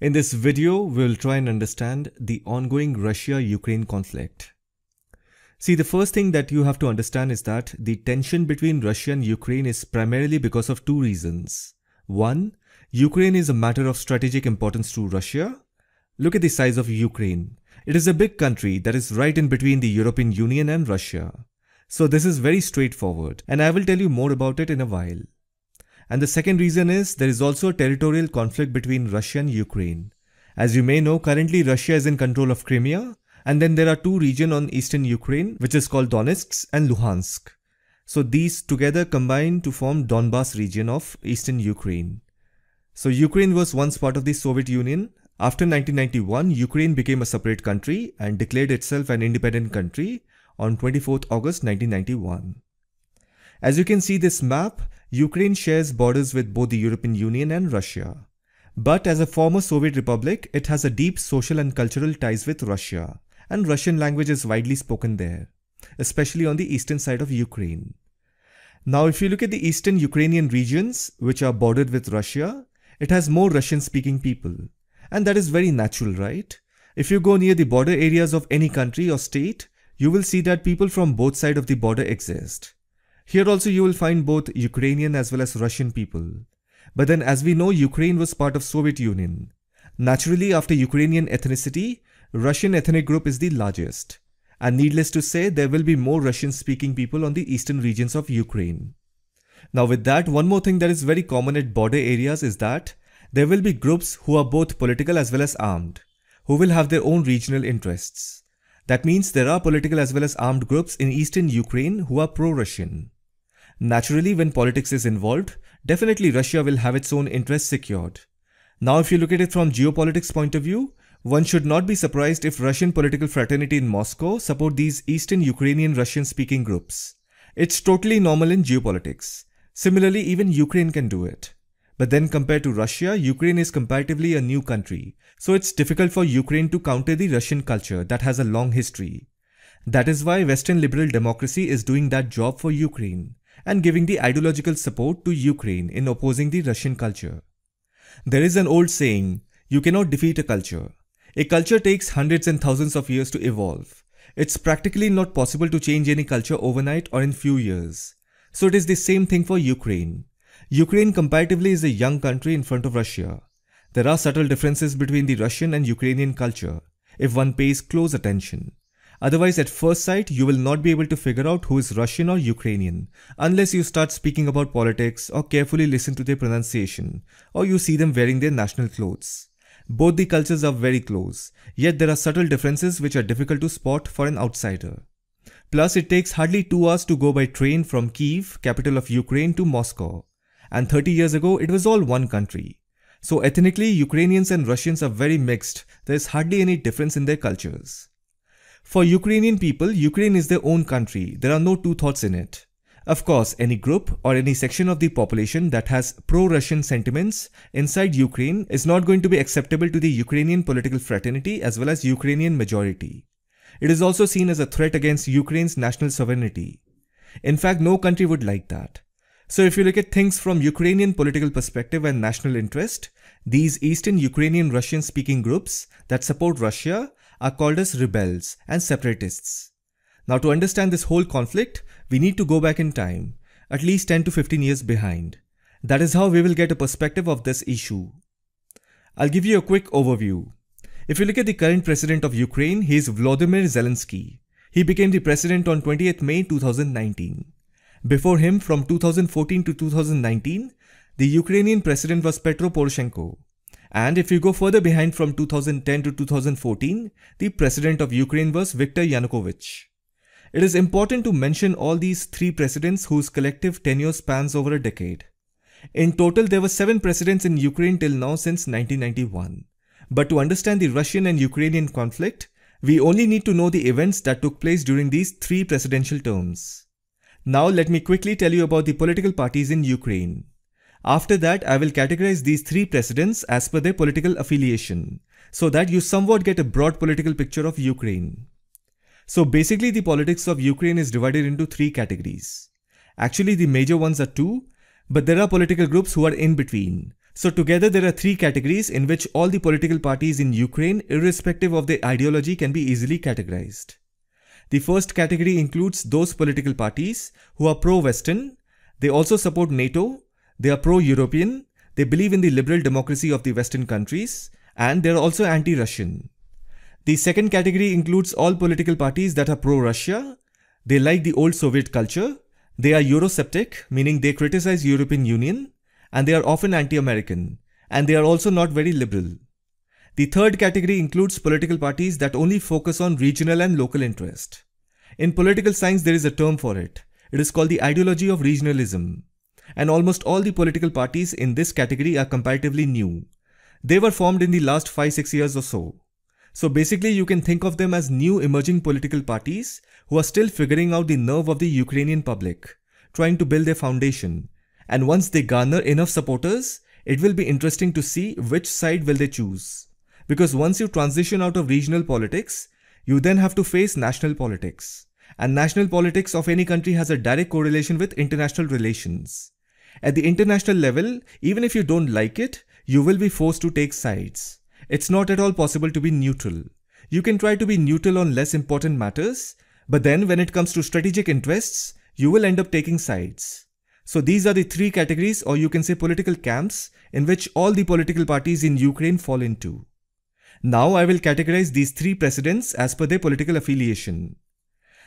In this video, we'll try and understand the ongoing Russia-Ukraine conflict. See, the first thing that you have to understand is that the tension between Russia and Ukraine is primarily because of two reasons. One, Ukraine is a matter of strategic importance to Russia. Look at the size of Ukraine. It is a big country that is right in between the European Union and Russia. So this is very straightforward, and I will tell you more about it in a while. And the second reason is there is also a territorial conflict between Russia and Ukraine. As you may know, currently Russia is in control of Crimea, and then there are two regions on eastern Ukraine, which is called Donetsk and Luhansk. So these together combine to form Donbas region of eastern Ukraine. So Ukraine was once part of the Soviet Union. After 1991, Ukraine became a separate country and declared itself an independent country on 24th August 1991. As you can see this map, Ukraine shares borders with both the European Union and Russia. But as a former Soviet republic, it has a deep social and cultural ties with Russia, and Russian language is widely spoken there, especially on the eastern side of Ukraine. Now, if you look at the eastern Ukrainian regions, which are bordered with Russia, it has more Russian-speaking people. And that is very natural, right? If you go near the border areas of any country or state, you will see that people from both sides of the border exist. Here also you will find both Ukrainian as well as Russian people. But then, as we know, Ukraine was part of Soviet Union. Naturally, after Ukrainian ethnicity, Russian ethnic group is the largest. And needless to say, there will be more Russian-speaking people on the eastern regions of Ukraine. Now with that, one more thing that is very common at border areas is that there will be groups who are both political as well as armed, who will have their own regional interests. That means there are political as well as armed groups in eastern Ukraine who are pro-Russian. Naturally, when politics is involved, definitely Russia will have its own interests secured. Now if you look at it from geopolitics point of view, one should not be surprised if Russian political fraternity in Moscow support these eastern Ukrainian Russian-speaking groups. It's totally normal in geopolitics. Similarly, even Ukraine can do it. But then compared to Russia, Ukraine is comparatively a new country, so it's difficult for Ukraine to counter the Russian culture that has a long history. That is why Western liberal democracy is doing that job for Ukraine and giving the ideological support to Ukraine in opposing the Russian culture. There is an old saying, you cannot defeat a culture. A culture takes hundreds and thousands of years to evolve. It's practically not possible to change any culture overnight or in few years. So it is the same thing for Ukraine. Ukraine comparatively is a young country in front of Russia. There are subtle differences between the Russian and Ukrainian culture, if one pays close attention. Otherwise, at first sight, you will not be able to figure out who is Russian or Ukrainian, unless you start speaking about politics or carefully listen to their pronunciation, or you see them wearing their national clothes. Both the cultures are very close, yet there are subtle differences which are difficult to spot for an outsider. Plus, it takes hardly 2 hours to go by train from Kyiv, capital of Ukraine, to Moscow. And 30 years ago, it was all one country. So ethnically, Ukrainians and Russians are very mixed. There is hardly any difference in their cultures. For Ukrainian people, Ukraine is their own country. There are no two thoughts in it. Of course, any group or any section of the population that has pro-Russian sentiments inside Ukraine is not going to be acceptable to the Ukrainian political fraternity as well as Ukrainian majority. It is also seen as a threat against Ukraine's national sovereignty. In fact, no country would like that. So if you look at things from Ukrainian political perspective and national interest, these Eastern Ukrainian Russian-speaking groups that support Russia are called as rebels and separatists. Now to understand this whole conflict, we need to go back in time, at least 10 to 15 years behind. That is how we will get a perspective of this issue. I'll give you a quick overview. If you look at the current president of Ukraine, he is Volodymyr Zelensky. He became the president on 20th May 2019. Before him, from 2014 to 2019, the Ukrainian president was Petro Poroshenko. And if you go further behind from 2010 to 2014, the president of Ukraine was Viktor Yanukovych. It is important to mention all these three presidents whose collective tenure spans over a decade. In total, there were 7 presidents in Ukraine till now since 1991. But to understand the Russian and Ukrainian conflict, we only need to know the events that took place during these 3 presidential terms. Now let me quickly tell you about the political parties in Ukraine. After that, I will categorize these 3 presidents as per their political affiliation, so that you somewhat get a broad political picture of Ukraine. So basically, the politics of Ukraine is divided into 3 categories. Actually, the major ones are 2, but there are political groups who are in between. So together there are three categories in which all the political parties in Ukraine, irrespective of their ideology, can be easily categorized. The first category includes those political parties who are pro-Western, they also support NATO, they are pro-European, they believe in the liberal democracy of the Western countries, and they are also anti-Russian. The second category includes all political parties that are pro-Russia, they like the old Soviet culture, they are Eurosceptic, meaning they criticize European Union, and they are often anti-American, and they are also not very liberal. The third category includes political parties that only focus on regional and local interest. In political science, there is a term for it. It is called the ideology of regionalism. And almost all the political parties in this category are comparatively new. They were formed in the last 5-6 years or so. So basically, you can think of them as new emerging political parties who are still figuring out the nerve of the Ukrainian public, trying to build their foundation. And once they garner enough supporters, it will be interesting to see which side will they choose. Because once you transition out of regional politics, you then have to face national politics. And national politics of any country has a direct correlation with international relations. At the international level, even if you don't like it, you will be forced to take sides. It's not at all possible to be neutral. You can try to be neutral on less important matters, but then when it comes to strategic interests, you will end up taking sides. So these are the three categories, or you can say political camps, in which all the political parties in Ukraine fall into. Now I will categorize these three presidents as per their political affiliation.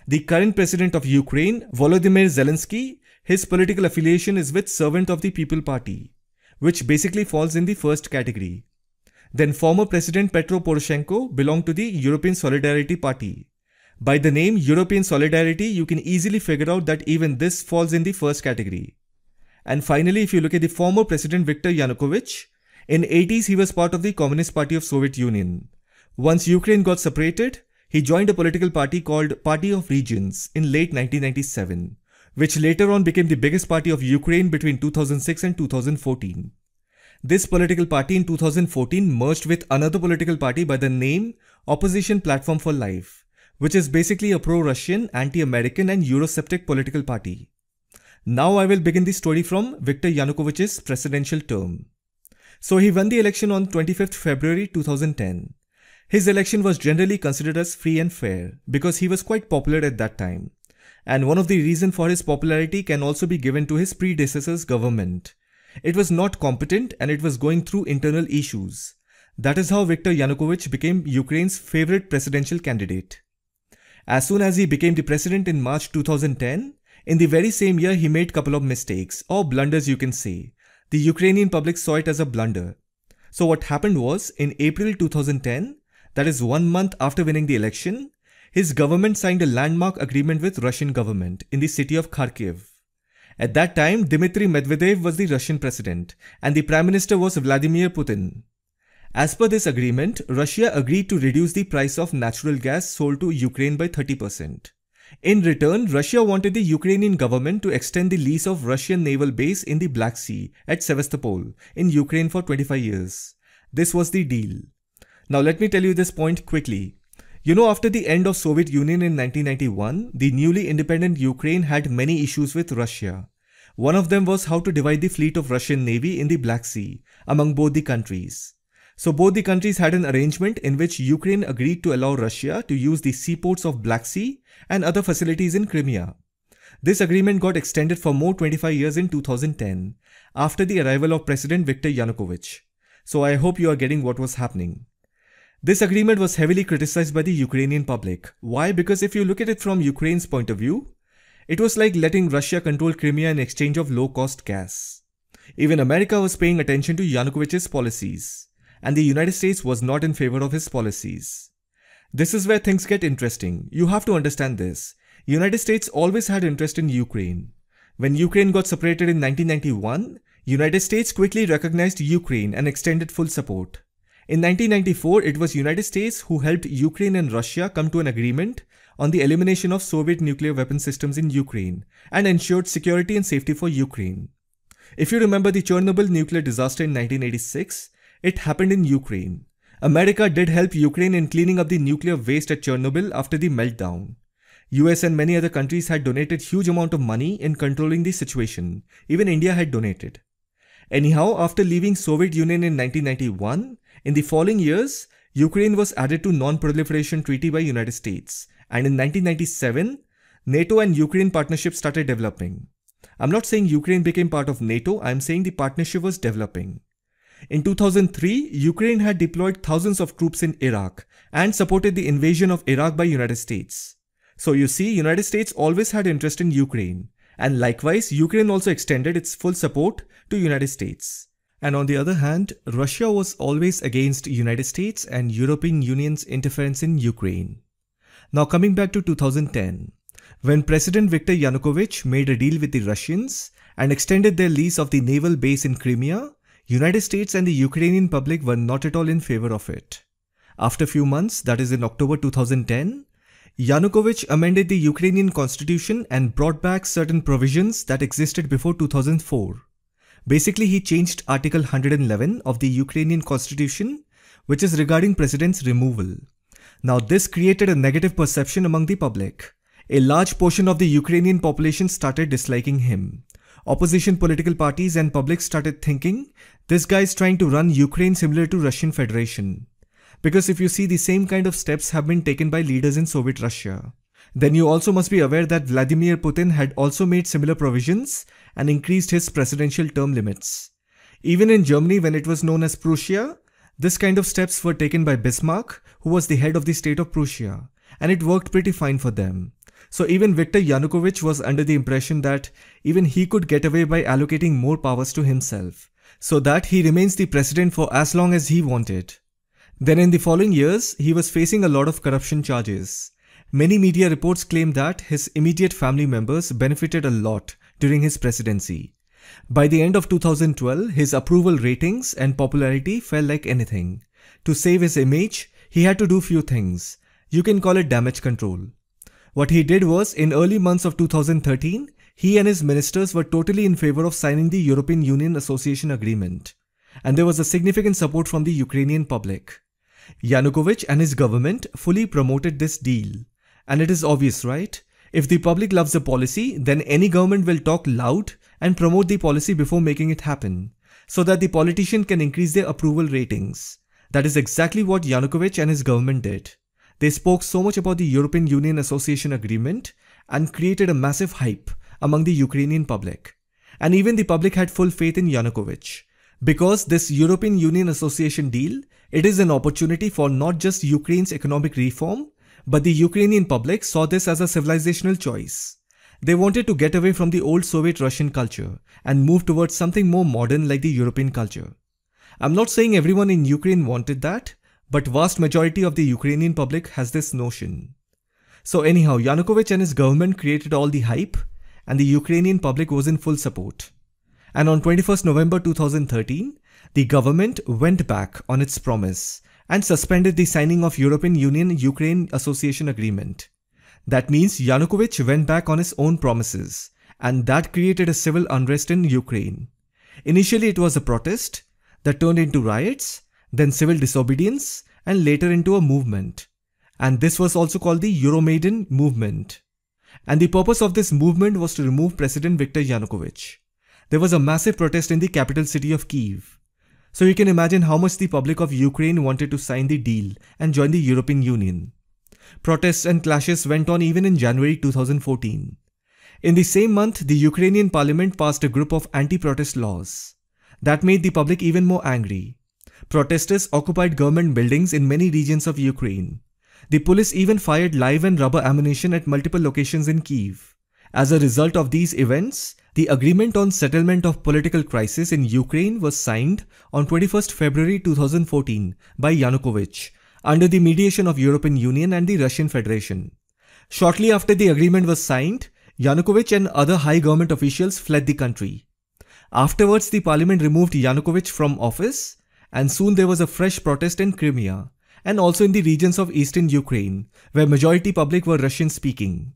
The current president of Ukraine, Volodymyr Zelensky, his political affiliation is with Servant of the People Party, which basically falls in the first category. Then former President Petro Poroshenko belonged to the European Solidarity Party. By the name European Solidarity, you can easily figure out that even this falls in the first category. And finally, if you look at the former President Viktor Yanukovych, in 80s he was part of the Communist Party of Soviet Union. Once Ukraine got separated, he joined a political party called Party of Regions in late 1997, which later on became the biggest party of Ukraine between 2006 and 2014. This political party in 2014 merged with another political party by the name Opposition Platform for Life, which is basically a pro-Russian, anti-American and Eurosceptic political party. Now I will begin the story from Viktor Yanukovych's presidential term. So he won the election on 25th February 2010. His election was generally considered as free and fair because he was quite popular at that time. And one of the reasons for his popularity can also be given to his predecessor's government. It was not competent and it was going through internal issues. That is how Viktor Yanukovych became Ukraine's favorite presidential candidate. As soon as he became the president in March 2010, in the very same year he made a couple of mistakes, or blunders you can say. The Ukrainian public saw it as a blunder. So what happened was, in April 2010, that is 1 month after winning the election, his government signed a landmark agreement with Russian government in the city of Kharkiv. At that time, Dmitry Medvedev was the Russian president and the prime minister was Vladimir Putin. As per this agreement, Russia agreed to reduce the price of natural gas sold to Ukraine by 30%. In return, Russia wanted the Ukrainian government to extend the lease of Russian naval base in the Black Sea at Sevastopol in Ukraine for 25 years. This was the deal. Now let me tell you this point quickly. You know, after the end of Soviet Union in 1991, the newly independent Ukraine had many issues with Russia. One of them was how to divide the fleet of Russian Navy in the Black Sea among both the countries. So both the countries had an arrangement in which Ukraine agreed to allow Russia to use the seaports of Black Sea and other facilities in Crimea. This agreement got extended for more 25 years in 2010 after the arrival of President Viktor Yanukovych. So I hope you are getting what was happening. This agreement was heavily criticized by the Ukrainian public. Why? Because if you look at it from Ukraine's point of view, it was like letting Russia control Crimea in exchange of low-cost gas. Even America was paying attention to Yanukovych's policies, and the United States was not in favor of his policies. This is where things get interesting. You have to understand this. United States always had interest in Ukraine. When Ukraine got separated in 1991, United States quickly recognized Ukraine and extended full support. In 1994, it was United States who helped Ukraine and Russia come to an agreement on the elimination of Soviet nuclear weapon systems in Ukraine and ensured security and safety for Ukraine. If you remember the Chernobyl nuclear disaster in 1986, it happened in Ukraine. America did help Ukraine in cleaning up the nuclear waste at Chernobyl after the meltdown. US and many other countries had donated huge amount of money in controlling the situation. Even India had donated. Anyhow, after leaving Soviet Union in 1991, in the following years, Ukraine was added to Non-Proliferation Treaty by United States, and in 1997, NATO and Ukraine partnership started developing. I'm not saying Ukraine became part of NATO, I'm saying the partnership was developing. In 2003, Ukraine had deployed thousands of troops in Iraq and supported the invasion of Iraq by United States. So you see, United States always had interest in Ukraine, and likewise, Ukraine also extended its full support to United States. And on the other hand, Russia was always against United States and European Union's interference in Ukraine. Now coming back to 2010, when President Viktor Yanukovych made a deal with the Russians and extended their lease of the naval base in Crimea, United States and the Ukrainian public were not at all in favor of it. After a few months, that is in October 2010, Yanukovych amended the Ukrainian constitution and brought back certain provisions that existed before 2004. Basically, he changed Article 111 of the Ukrainian constitution, which is regarding president's removal. Now, this created a negative perception among the public. A large portion of the Ukrainian population started disliking him. Opposition political parties and public started thinking, this guy is trying to run Ukraine similar to Russian Federation. Because if you see, the same kind of steps have been taken by leaders in Soviet Russia. Then you also must be aware that Vladimir Putin had also made similar provisions and increased his presidential term limits. Even in Germany, when it was known as Prussia, this kind of steps were taken by Bismarck, who was the head of the state of Prussia, and it worked pretty fine for them. So even Viktor Yanukovych was under the impression that even he could get away by allocating more powers to himself, so that he remains the president for as long as he wanted. Then in the following years, he was facing a lot of corruption charges. Many media reports claim that his immediate family members benefited a lot during his presidency. By the end of 2012, his approval ratings and popularity fell like anything. To save his image, he had to do few things. You can call it damage control. What he did was, in early months of 2013, he and his ministers were totally in favor of signing the European Union Association Agreement. And there was a significant support from the Ukrainian public. Yanukovych and his government fully promoted this deal. And it is obvious, right? If the public loves a policy, then any government will talk loud and promote the policy before making it happen, so that the politician can increase their approval ratings. That is exactly what Yanukovych and his government did. They spoke so much about the European Union Association Agreement and created a massive hype among the Ukrainian public. And even the public had full faith in Yanukovych. Because this European Union Association deal, it is an opportunity for not just Ukraine's economic reform, but the Ukrainian public saw this as a civilizational choice. They wanted to get away from the old Soviet Russian culture and move towards something more modern like the European culture. I'm not saying everyone in Ukraine wanted that, but vast majority of the Ukrainian public has this notion. So anyhow, Yanukovych and his government created all the hype, and the Ukrainian public was in full support. And on 21st November 2013, the government went back on its promise and suspended the signing of European Union-Ukraine Association Agreement. That means Yanukovych went back on his own promises, and that created a civil unrest in Ukraine. Initially it was a protest that turned into riots, then civil disobedience, and later into a movement. And this was also called the Euromaidan movement. And the purpose of this movement was to remove President Viktor Yanukovych. There was a massive protest in the capital city of Kyiv. So you can imagine how much the public of Ukraine wanted to sign the deal and join the European Union. Protests and clashes went on even in January 2014. In the same month, the Ukrainian parliament passed a group of anti-protest laws. That made the public even more angry. Protesters occupied government buildings in many regions of Ukraine. The police even fired live and rubber ammunition at multiple locations in Kyiv. As a result of these events, the Agreement on Settlement of Political Crisis in Ukraine was signed on 21st February 2014 by Yanukovych under the mediation of European Union and the Russian Federation. Shortly after the agreement was signed, Yanukovych and other high government officials fled the country. Afterwards, the parliament removed Yanukovych from office, and soon there was a fresh protest in Crimea and also in the regions of eastern Ukraine, where majority public were Russian-speaking.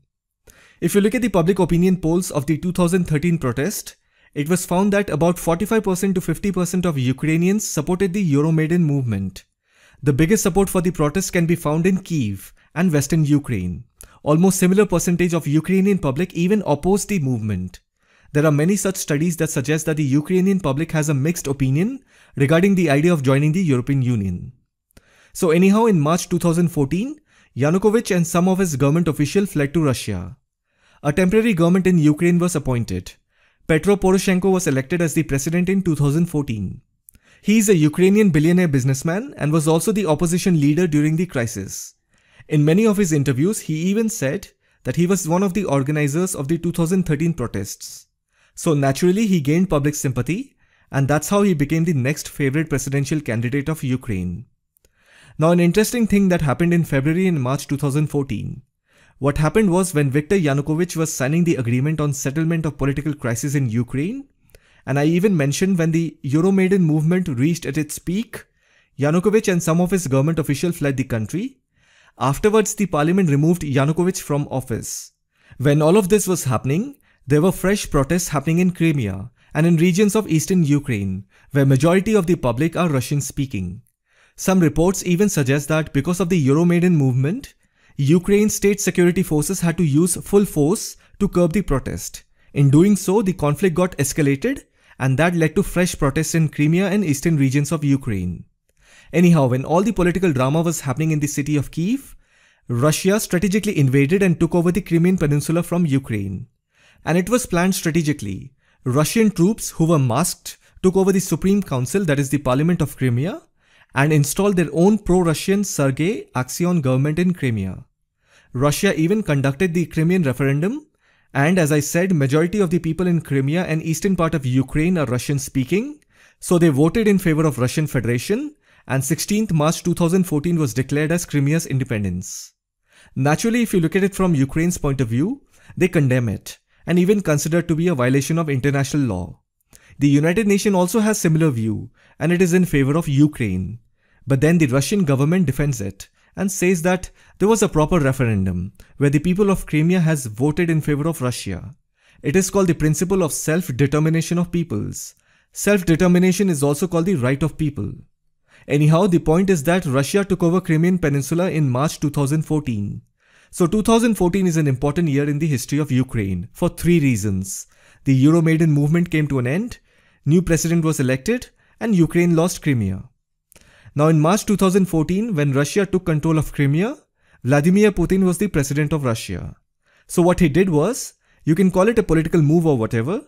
If you look at the public opinion polls of the 2013 protest, it was found that about 45% to 50% of Ukrainians supported the Euromaidan movement. The biggest support for the protest can be found in Kyiv and western Ukraine. Almost similar percentage of Ukrainian public even opposed the movement. There are many such studies that suggest that the Ukrainian public has a mixed opinion regarding the idea of joining the European Union. So anyhow, in March 2014, Yanukovych and some of his government officials fled to Russia. A temporary government in Ukraine was appointed. Petro Poroshenko was elected as the president in 2014. He is a Ukrainian billionaire businessman and was also the opposition leader during the crisis. In many of his interviews, he even said that he was one of the organizers of the 2013 protests. So naturally, he gained public sympathy, and that's how he became the next favorite presidential candidate of Ukraine. Now, an interesting thing that happened in February and March 2014. What happened was when Viktor Yanukovych was signing the agreement on settlement of political crisis in Ukraine, and I even mentioned when the Euromaidan movement reached at its peak, Yanukovych and some of his government officials fled the country. Afterwards, the parliament removed Yanukovych from office. When all of this was happening, there were fresh protests happening in Crimea and in regions of eastern Ukraine, where majority of the public are Russian-speaking. Some reports even suggest that because of the Euromaidan movement, Ukraine's state security forces had to use full force to curb the protest. In doing so, the conflict got escalated, and that led to fresh protests in Crimea and eastern regions of Ukraine. Anyhow, when all the political drama was happening in the city of Kyiv, Russia strategically invaded and took over the Crimean Peninsula from Ukraine. And it was planned strategically. Russian troops who were masked took over the Supreme Council, that is the Parliament of Crimea, and installed their own pro-Russian Sergei Aksion government in Crimea. Russia even conducted the Crimean referendum, and as I said, majority of the people in Crimea and eastern part of Ukraine are Russian-speaking, so they voted in favor of Russian Federation, and 16th March 2014 was declared as Crimea's independence. Naturally, if you look at it from Ukraine's point of view, they condemn it, and even consider it to be a violation of international law. The United Nations also has similar view, and it is in favor of Ukraine. But then the Russian government defends it, and says that there was a proper referendum, where the people of Crimea has voted in favor of Russia. It is called the principle of self-determination of peoples. Self-determination is also called the right of people. Anyhow, the point is that Russia took over Crimean Peninsula in March 2014. So 2014 is an important year in the history of Ukraine for 3 reasons. The Euromaidan movement came to an end, new president was elected, and Ukraine lost Crimea. Now in March 2014, when Russia took control of Crimea, Vladimir Putin was the president of Russia. So what he did was, you can call it a political move or whatever.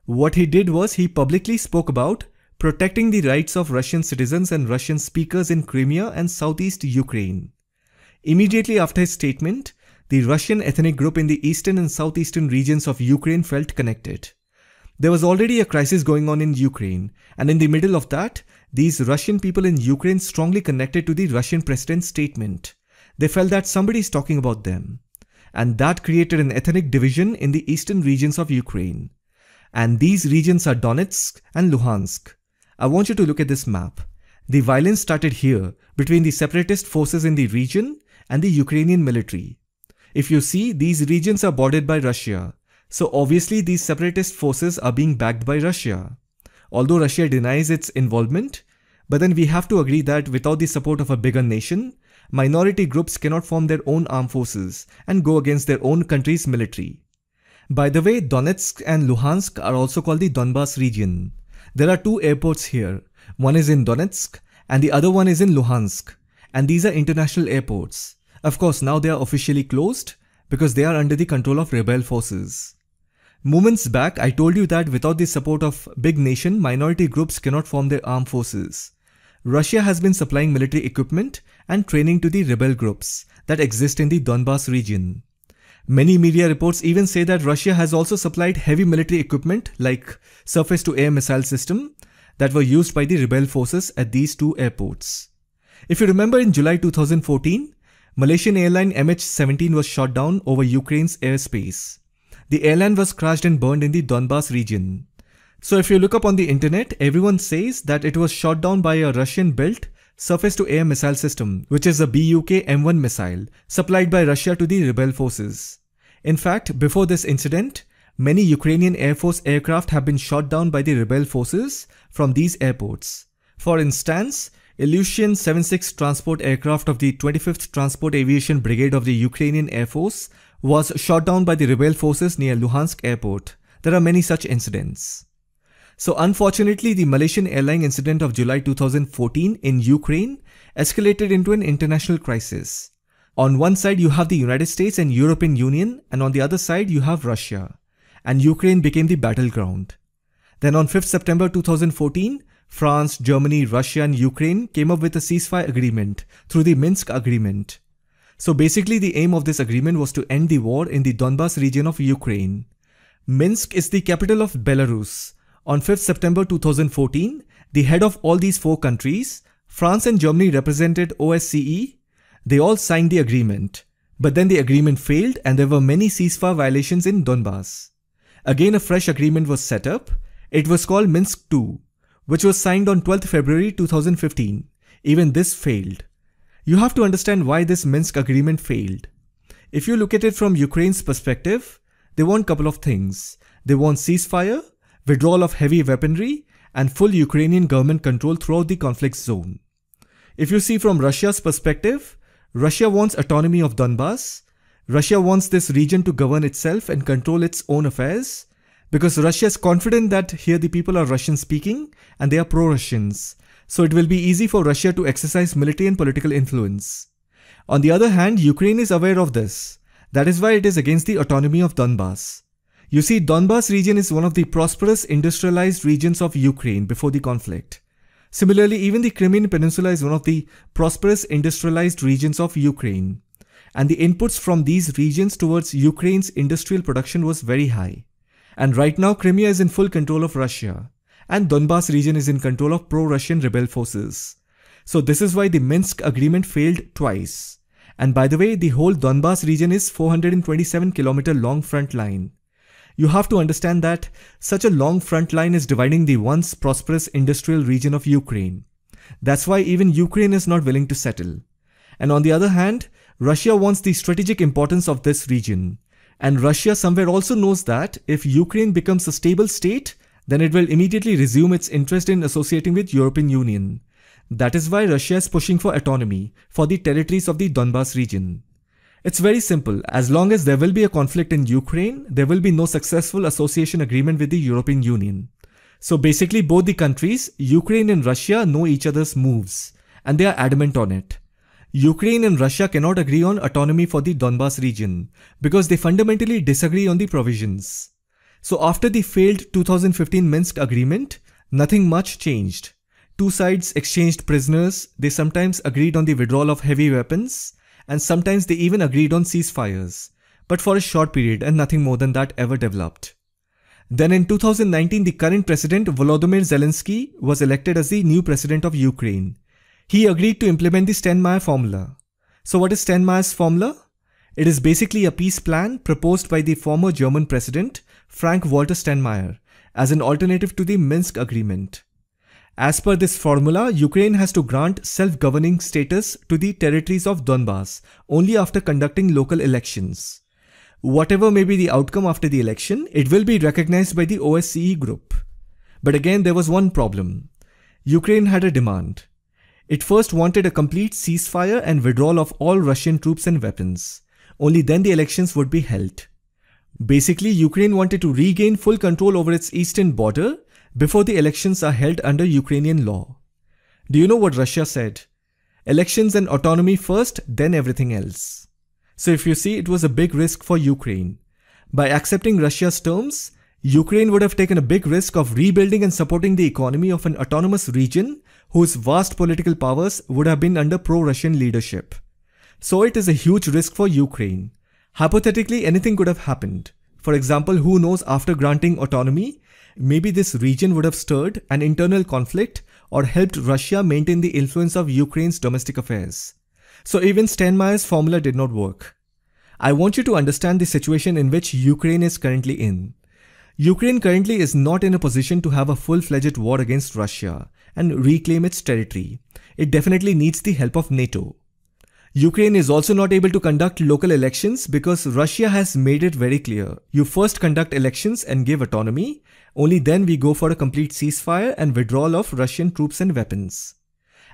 What he did was he publicly spoke about protecting the rights of Russian citizens and Russian speakers in Crimea and southeast Ukraine. Immediately after his statement, the Russian ethnic group in the eastern and southeastern regions of Ukraine felt connected. There was already a crisis going on in Ukraine, and in the middle of that, these Russian people in Ukraine strongly connected to the Russian president's statement. They felt that somebody is talking about them. And that created an ethnic division in the eastern regions of Ukraine. And these regions are Donetsk and Luhansk. I want you to look at this map. The violence started here between the separatist forces in the region and the Ukrainian military. If you see, these regions are bordered by Russia. So obviously these separatist forces are being backed by Russia. Although Russia denies its involvement, but then we have to agree that without the support of a bigger nation, minority groups cannot form their own armed forces and go against their own country's military. By the way, Donetsk and Luhansk are also called the Donbas region. There are 2 airports here. One is in Donetsk and the other one is in Luhansk. And these are international airports. Of course, now they are officially closed because they are under the control of rebel forces. Moments back, I told you that without the support of big nation, minority groups cannot form their armed forces. Russia has been supplying military equipment and training to the rebel groups that exist in the Donbas region. Many media reports even say that Russia has also supplied heavy military equipment like surface-to-air missile system that were used by the rebel forces at these 2 airports. If you remember, in July 2014, Malaysian airline MH17 was shot down over Ukraine's airspace. The airline was crashed and burned in the Donbas region. So if you look up on the internet, everyone says that it was shot down by a Russian-built surface-to-air missile system, which is a Buk M1 missile supplied by Russia to the rebel forces. In fact, before this incident, many Ukrainian Air Force aircraft have been shot down by the rebel forces from these airports. For instance, Ilyushin 76 transport aircraft of the 25th Transport Aviation Brigade of the Ukrainian Air Force was shot down by the rebel forces near Luhansk airport. there are many such incidents. So unfortunately, the Malaysian airline incident of July 2014 in Ukraine escalated into an international crisis. On one side, you have the United States and European Union, and on the other side, you have Russia. And Ukraine became the battleground. Then on 5th September 2014, France, Germany, Russia and Ukraine came up with a ceasefire agreement through the Minsk Agreement. So basically the aim of this agreement was to end the war in the Donbas region of Ukraine. Minsk is the capital of Belarus. On 5th September 2014, the head of all these four countries, France and Germany represented OSCE, they all signed the agreement. But then the agreement failed and there were many ceasefire violations in Donbas. Again a fresh agreement was set up. It was called Minsk II, which was signed on 12th February 2015. Even this failed. You have to understand why this Minsk agreement failed. If you look at it from Ukraine's perspective, they want a couple of things. They want ceasefire, withdrawal of heavy weaponry, and full Ukrainian government control throughout the conflict zone. If you see from Russia's perspective, Russia wants autonomy of Donbas. Russia wants this region to govern itself and control its own affairs, because Russia is confident that here the people are Russian speaking and they are pro-Russians. So it will be easy for Russia to exercise military and political influence. On the other hand, Ukraine is aware of this. That is why it is against the autonomy of Donbas. You see, Donbas region is one of the prosperous industrialized regions of Ukraine before the conflict. Similarly, even the Crimean Peninsula is one of the prosperous industrialized regions of Ukraine. And the inputs from these regions towards Ukraine's industrial production was very high. And right now, Crimea is in full control of Russia. And Donbas region is in control of pro-Russian rebel forces. So this is why the Minsk agreement failed twice. And by the way, the whole Donbas region is 427-kilometer long front line. You have to understand that such a long front line is dividing the once prosperous industrial region of Ukraine. That's why even Ukraine is not willing to settle. And on the other hand, Russia wants the strategic importance of this region. And Russia somewhere also knows that if Ukraine becomes a stable state, then it will immediately resume its interest in associating with European Union. That is why Russia is pushing for autonomy for the territories of the Donbas region. It's very simple. As long as there will be a conflict in Ukraine, there will be no successful association agreement with the European Union. So basically both the countries, Ukraine and Russia, know each other's moves and they are adamant on it. Ukraine and Russia cannot agree on autonomy for the Donbas region because they fundamentally disagree on the provisions. So after the failed 2015 Minsk agreement, nothing much changed. Two sides exchanged prisoners, they sometimes agreed on the withdrawal of heavy weapons, and sometimes they even agreed on ceasefires, but for a short period and nothing more than that ever developed. Then in 2019, the current president Volodymyr Zelensky was elected as the new president of Ukraine. He agreed to implement the Steinmeier formula. So what is Steinmeier's formula? It is basically a peace plan proposed by the former German president Frank-Walter Steinmeier as an alternative to the Minsk agreement. As per this formula, Ukraine has to grant self-governing status to the territories of Donbas only after conducting local elections. Whatever may be the outcome after the election, it will be recognized by the OSCE group. But again, there was one problem. Ukraine had a demand. It first wanted a complete ceasefire and withdrawal of all Russian troops and weapons. Only then the elections would be held. Basically, Ukraine wanted to regain full control over its eastern border before the elections are held under Ukrainian law. Do you know what Russia said? Elections and autonomy first, then everything else. So if you see, it was a big risk for Ukraine. By accepting Russia's terms, Ukraine would have taken a big risk of rebuilding and supporting the economy of an autonomous region whose vast political powers would have been under pro-Russian leadership. So it is a huge risk for Ukraine. Hypothetically, anything could have happened. For example, who knows, after granting autonomy, maybe this region would have stirred an internal conflict or helped Russia maintain the influence of Ukraine's domestic affairs. So even Steinmeier's formula did not work. I want you to understand the situation in which Ukraine is currently in. Ukraine currently is not in a position to have a full-fledged war against Russia and reclaim its territory. It definitely needs the help of NATO. Ukraine is also not able to conduct local elections because Russia has made it very clear. You first conduct elections and give autonomy. Only then we go for a complete ceasefire and withdrawal of Russian troops and weapons.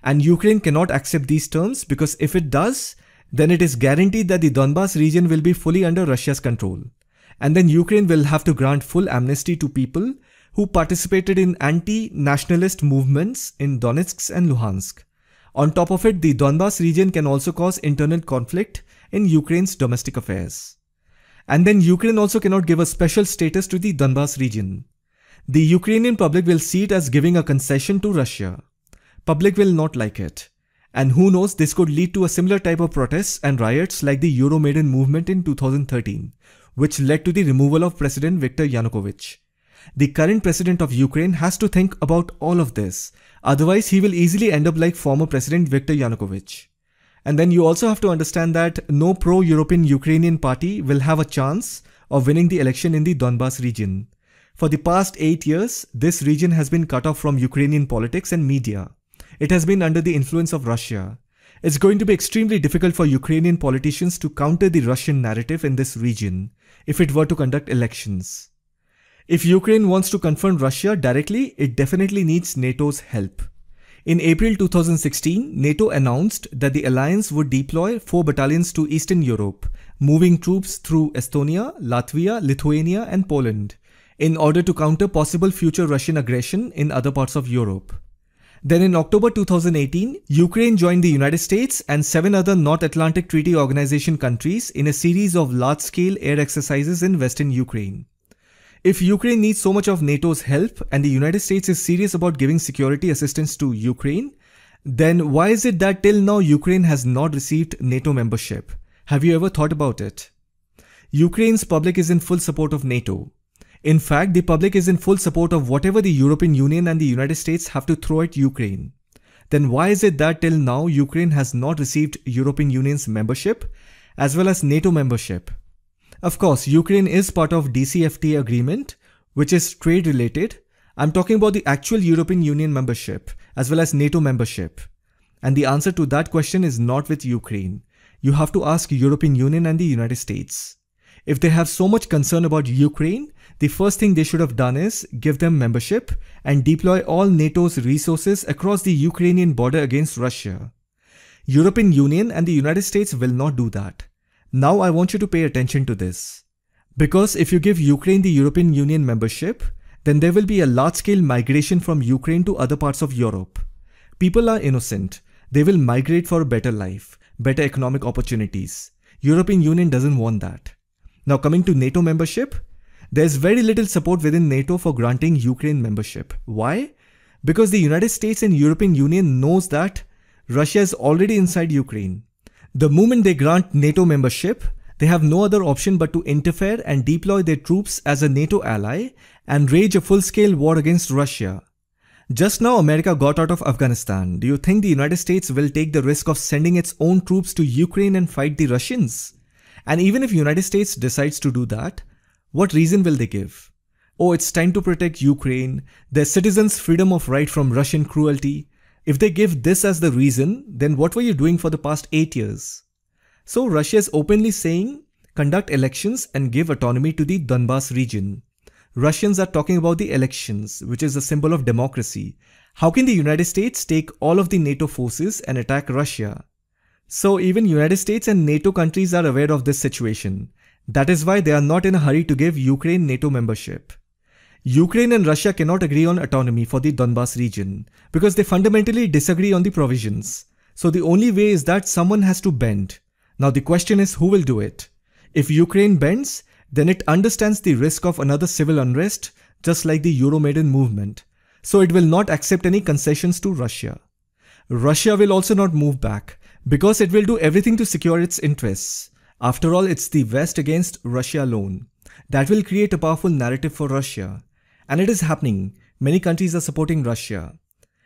And Ukraine cannot accept these terms because if it does, then it is guaranteed that the Donbas region will be fully under Russia's control. And then Ukraine will have to grant full amnesty to people who participated in anti-nationalist movements in Donetsk and Luhansk. On top of it, the Donbas region can also cause internal conflict in Ukraine's domestic affairs. And then Ukraine also cannot give a special status to the Donbas region. The Ukrainian public will see it as giving a concession to Russia. Public will not like it. And who knows, this could lead to a similar type of protests and riots like the Euromaidan movement in 2013, which led to the removal of President Viktor Yanukovych. The current president of Ukraine has to think about all of this, otherwise he will easily end up like former President Viktor Yanukovych. And then you also have to understand that no pro-European Ukrainian party will have a chance of winning the election in the Donbas region. For the past 8 years, this region has been cut off from Ukrainian politics and media. It has been under the influence of Russia. It's going to be extremely difficult for Ukrainian politicians to counter the Russian narrative in this region if it were to conduct elections. If Ukraine wants to confront Russia directly, it definitely needs NATO's help. In April 2016, NATO announced that the alliance would deploy 4 battalions to Eastern Europe, moving troops through Estonia, Latvia, Lithuania and Poland, in order to counter possible future Russian aggression in other parts of Europe. Then in October 2018, Ukraine joined the United States and 7 other North Atlantic Treaty Organization countries in a series of large-scale air exercises in western Ukraine. If Ukraine needs so much of NATO's help and the United States is serious about giving security assistance to Ukraine, then why is it that till now Ukraine has not received NATO membership? Have you ever thought about it? Ukraine's public is in full support of NATO. In fact, the public is in full support of whatever the European Union and the United States have to throw at Ukraine. Then why is it that till now Ukraine has not received European Union's membership as well as NATO membership? Of course, Ukraine is part of DCFTA agreement, which is trade related. I'm talking about the actual European Union membership as well as NATO membership. And the answer to that question is not with Ukraine. You have to ask European Union and the United States. If they have so much concern about Ukraine, the first thing they should have done is give them membership and deploy all NATO's resources across the Ukrainian border against Russia. European Union and the United States will not do that. Now I want you to pay attention to this. Because if you give Ukraine the European Union membership, then there will be a large-scale migration from Ukraine to other parts of Europe. People are innocent. They will migrate for a better life, better economic opportunities. European Union doesn't want that. Now coming to NATO membership, there's very little support within NATO for granting Ukraine membership. Why? Because the United States and European Union knows that Russia is already inside Ukraine. The moment they grant NATO membership, they have no other option but to interfere and deploy their troops as a NATO ally and wage a full-scale war against Russia. Just now America got out of Afghanistan. Do you think the United States will take the risk of sending its own troops to Ukraine and fight the Russians? And even if United States decides to do that, what reason will they give? Oh, it's time to protect Ukraine, their citizens' freedom of right from Russian cruelty. If they give this as the reason, then what were you doing for the past 8 years? So Russia is openly saying, conduct elections and give autonomy to the Donbas region. Russians are talking about the elections, which is a symbol of democracy. How can the United States take all of the NATO forces and attack Russia? So even United States and NATO countries are aware of this situation. That is why they are not in a hurry to give Ukraine NATO membership. Ukraine and Russia cannot agree on autonomy for the Donbas region because they fundamentally disagree on the provisions. So the only way is that someone has to bend. Now the question is, who will do it? If Ukraine bends, then it understands the risk of another civil unrest, just like the Euromaidan movement. So it will not accept any concessions to Russia. Russia will also not move back because it will do everything to secure its interests. After all, it's the West against Russia alone. That will create a powerful narrative for Russia. And it is happening. Many countries are supporting Russia.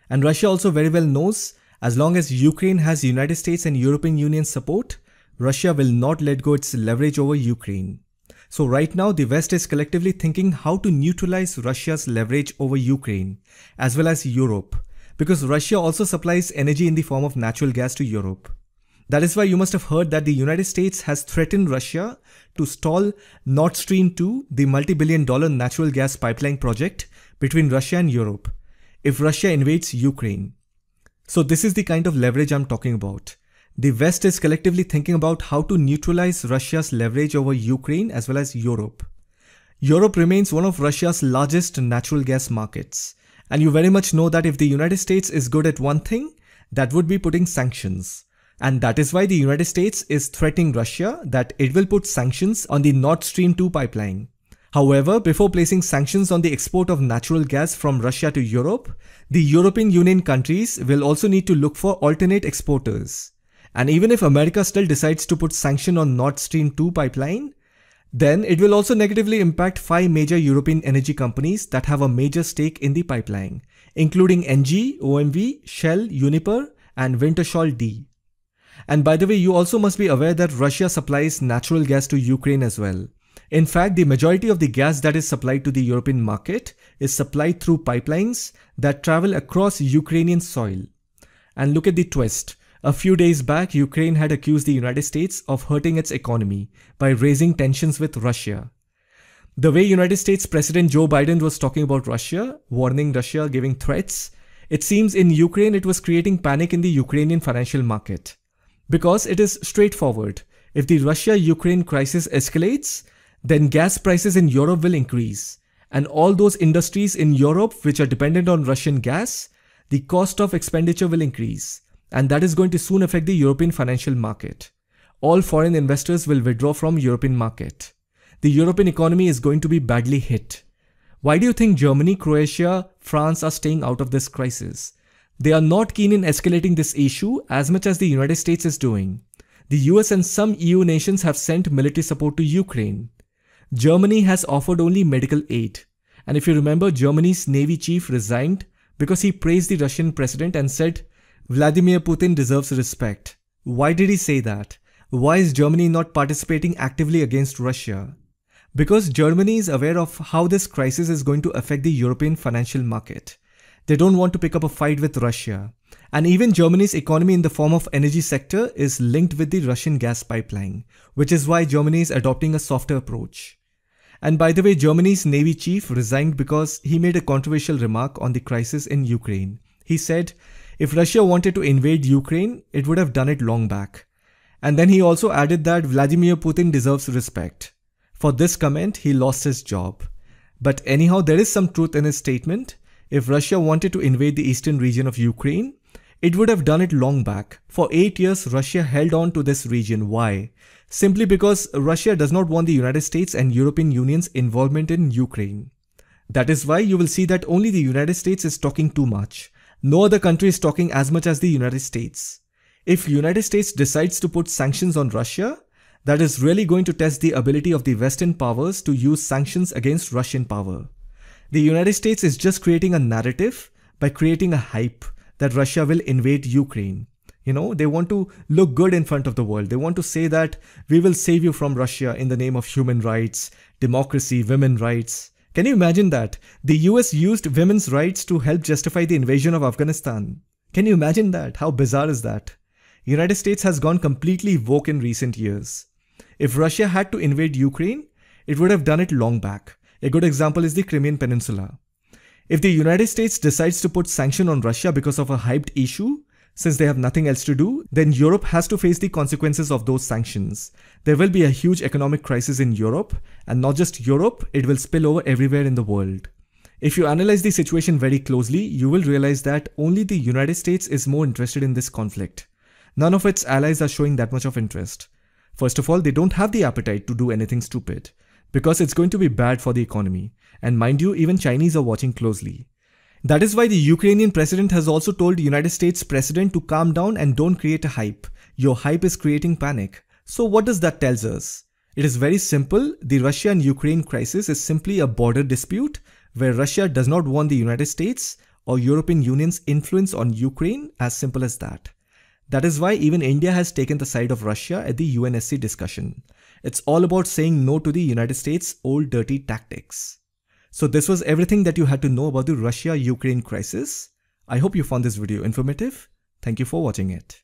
And Russia also very well knows, as long as Ukraine has United States and European Union support, Russia will not let go its leverage over Ukraine. So right now, the West is collectively thinking how to neutralize Russia's leverage over Ukraine, as well as Europe, because Russia also supplies energy in the form of natural gas to Europe. That is why you must have heard that the United States has threatened Russia to stall Nord Stream 2, the multi-billion-dollar natural gas pipeline project between Russia and Europe, if Russia invades Ukraine. So this is the kind of leverage I'm talking about. The West is collectively thinking about how to neutralize Russia's leverage over Ukraine as well as Europe. Europe remains one of Russia's largest natural gas markets. And you very much know that if the United States is good at one thing, that would be putting sanctions. And that is why the United States is threatening Russia that it will put sanctions on the Nord Stream 2 pipeline. However, before placing sanctions on the export of natural gas from Russia to Europe, the European Union countries will also need to look for alternate exporters. And even if America still decides to put sanction on Nord Stream 2 pipeline, then it will also negatively impact 5 major European energy companies that have a major stake in the pipeline, including Engie, OMV, Shell, Uniper, and Wintershall Dea. And by the way, you also must be aware that Russia supplies natural gas to Ukraine as well. In fact, the majority of the gas that is supplied to the European market is supplied through pipelines that travel across Ukrainian soil. And look at the twist. A few days back, Ukraine had accused the United States of hurting its economy by raising tensions with Russia. The way United States President Joe Biden was talking about Russia, warning Russia, giving threats, it seems in Ukraine it was creating panic in the Ukrainian financial market. Because it is straightforward. If the Russia-Ukraine crisis escalates, then gas prices in Europe will increase. And all those industries in Europe which are dependent on Russian gas, the cost of expenditure will increase. And that is going to soon affect the European financial market. All foreign investors will withdraw from European market. The European economy is going to be badly hit. Why do you think Germany, Croatia, France are staying out of this crisis? They are not keen in escalating this issue as much as the United States is doing. The US and some EU nations have sent military support to Ukraine. Germany has offered only medical aid. And if you remember, Germany's Navy chief resigned because he praised the Russian president and said, Vladimir Putin deserves respect. Why did he say that? Why is Germany not participating actively against Russia? Because Germany is aware of how this crisis is going to affect the European financial market. They don't want to pick up a fight with Russia. And even Germany's economy in the form of energy sector is linked with the Russian gas pipeline, which is why Germany is adopting a softer approach. And by the way, Germany's Navy chief resigned because he made a controversial remark on the crisis in Ukraine. He said, if Russia wanted to invade Ukraine, it would have done it long back. And then he also added that Vladimir Putin deserves respect. For this comment, he lost his job. But anyhow, there is some truth in his statement. If Russia wanted to invade the eastern region of Ukraine, it would have done it long back. For 8 years, Russia held on to this region. Why? Simply because Russia does not want the United States and European Union's involvement in Ukraine. That is why you will see that only the United States is talking too much. No other country is talking as much as the United States. If United States decides to put sanctions on Russia, that is really going to test the ability of the Western powers to use sanctions against Russian power. The United States is just creating a narrative by creating a hype that Russia will invade Ukraine. You know, they want to look good in front of the world. They want to say that we will save you from Russia in the name of human rights, democracy, women's rights. Can you imagine that? The US used women's rights to help justify the invasion of Afghanistan. Can you imagine that? How bizarre is that? United States has gone completely woke in recent years. If Russia had to invade Ukraine, it would have done it long back. A good example is the Crimean Peninsula. If the United States decides to put sanction on Russia because of a hyped issue, since they have nothing else to do, then Europe has to face the consequences of those sanctions. There will be a huge economic crisis in Europe, and not just Europe, it will spill over everywhere in the world. If you analyze the situation very closely, you will realize that only the United States is more interested in this conflict. None of its allies are showing that much of interest. First of all, they don't have the appetite to do anything stupid, because it's going to be bad for the economy. And mind you, even Chinese are watching closely. That is why the Ukrainian president has also told the United States president to calm down and don't create a hype. Your hype is creating panic. So what does that tell us? It is very simple. The Russia and Ukraine crisis is simply a border dispute where Russia does not want the United States or European Union's influence on Ukraine, as simple as that. That is why even India has taken the side of Russia at the UNSC discussion. It's all about saying no to the United States' old dirty tactics. So this was everything that you had to know about the Russia-Ukraine crisis. I hope you found this video informative. Thank you for watching it.